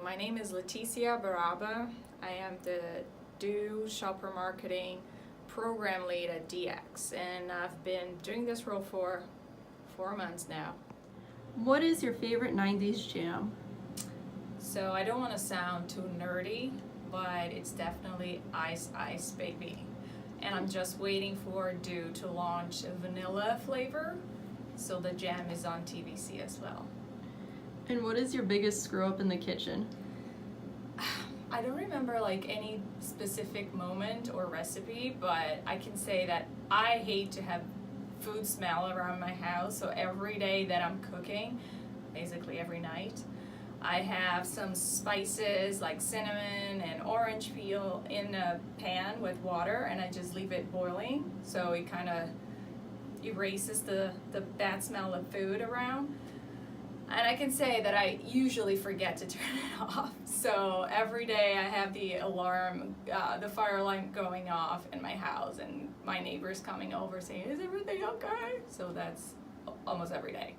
my name is Leticia Baraba. I am the Do Shopper Marketing Program Lead at DX, and I've been doing this role for 4 months now. What is your favorite 90s jam? So I don't want to sound too nerdy, but it's definitely Ice Ice Baby. And I'm just waiting for Do to launch a vanilla flavor, so the jam is on TVC as well. And what is your biggest screw up in the kitchen? I don't remember like any specific moment or recipe, but I can say that I hate to have food smell around my house. So every day that I'm cooking, basically every night, I have some spices like cinnamon and orange peel in a pan with water, and I just leave it boiling so it kind of erases the bad smell of food around. And I can say that I usually forget to turn it off. So every day I have the alarm, the fire alarm going off in my house, and my neighbors coming over saying, "Is everything okay?" So that's almost every day.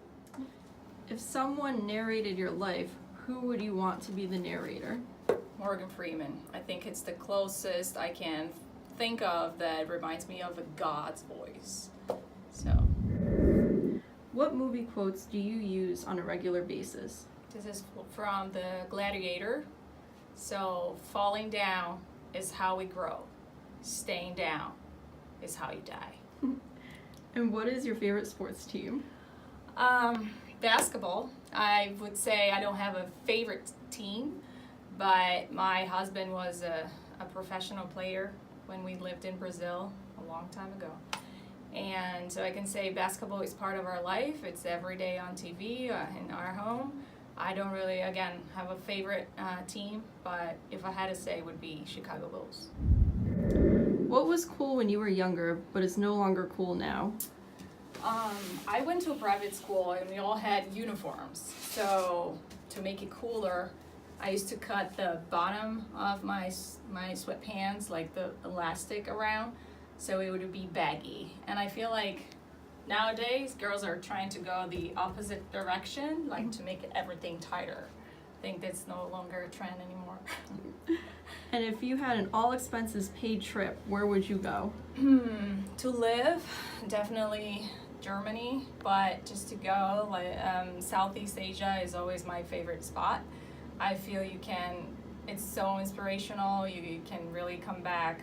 If someone narrated your life, who would you want to be the narrator? Morgan Freeman. I think it's the closest I can think of that reminds me of a God's voice. So What movie quotes do you use on a regular basis? this is from the Gladiator. So falling down is how we grow. Staying down is how you die. And what is your favorite sports team? Basketball. I would say I don't have a favorite team, but my husband was a professional player when we lived in Brazil a long time ago. And so I can say basketball is part of our life. It's every day on TV in our home. I don't really, again, have a favorite team, but if I had to say, it would be Chicago Bulls. What was cool when you were younger, but is no longer cool now? I went to a private school and we all had uniforms. So to make it cooler, I used to cut the bottom of my sweatpants, like the elastic around, so it would be baggy. And I feel like nowadays girls are trying to go the opposite direction, like to make everything tighter. I think that's no longer a trend anymore. And if you had an all expenses paid trip, where would you go? To live, definitely Germany, but just to go, like Southeast Asia is always my favorite spot. I feel it's so inspirational. You can really come back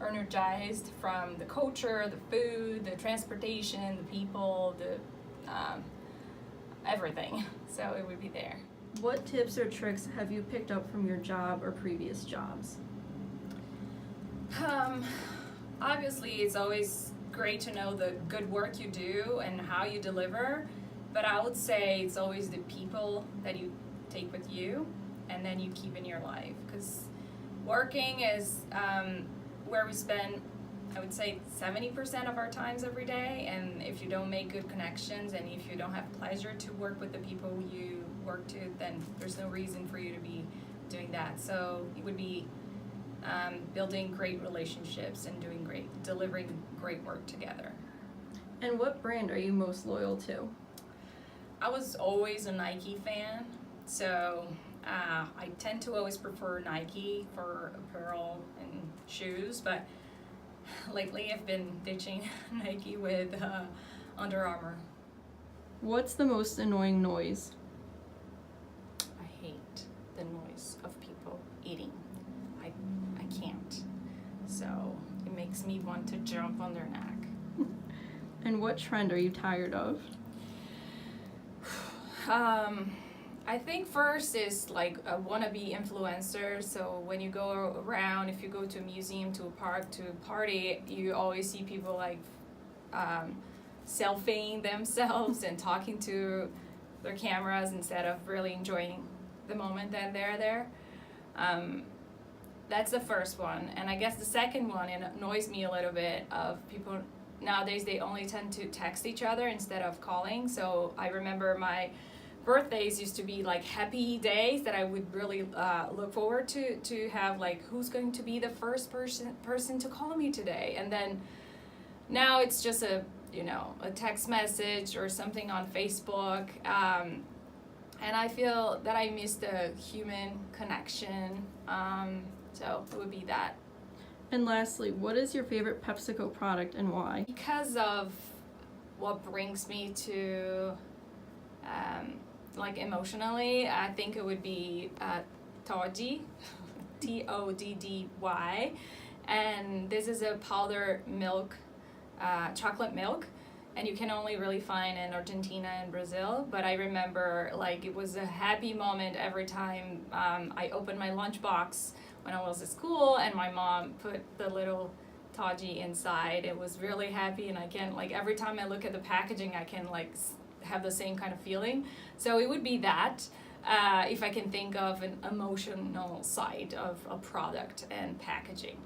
energized from the culture, the food, the transportation, the people, everything. So it would be there. What tips or tricks have you picked up from your job or previous jobs? Obviously, it's always great to know the good work you do and how you deliver, but I would say it's always the people that you take with you and then you keep in your life, because working is where we spend, I would say, 70% of our times every day, and if you don't make good connections and if you don't have pleasure to work with the people you work to, then there's no reason for you to be doing that. So it would be building great relationships and delivering great work together. And what brand are you most loyal to? I was always a Nike fan, so I tend to always prefer Nike for apparel and shoes, but lately I've been ditching Nike with Under Armour. What's the most annoying noise? I hate the noise of people eating. I can't. So it makes me want to jump on their neck. And what trend are you tired of? I think first is like a wannabe influencer. So when you go around, if you go to a museum, to a park, to a party, you always see people like selfieing themselves and talking to their cameras instead of really enjoying the moment that they're there. That's the first one. And I guess the second one, it annoys me a little bit, of people nowadays, they only tend to text each other instead of calling. So I remember my birthdays used to be like happy days that I would really look forward to have, like, who's going to be the first person to call me today. And then now it's just a text message or something on Facebook. and I feel that I miss the human connection. So it would be that. And lastly, what is your favorite PepsiCo product and why? Because of what brings me to, like emotionally, I think it would be Toddy, Toddy, and this is a powdered milk, chocolate milk, and you can only really find in Argentina and Brazil. But I remember like it was a happy moment every time I opened my lunchbox when I was at school and my mom put the little Toddy inside. It was really happy, and I can like every time I look at the packaging I can like have the same kind of feeling. So it would be that if I can think of an emotional side of a product and packaging.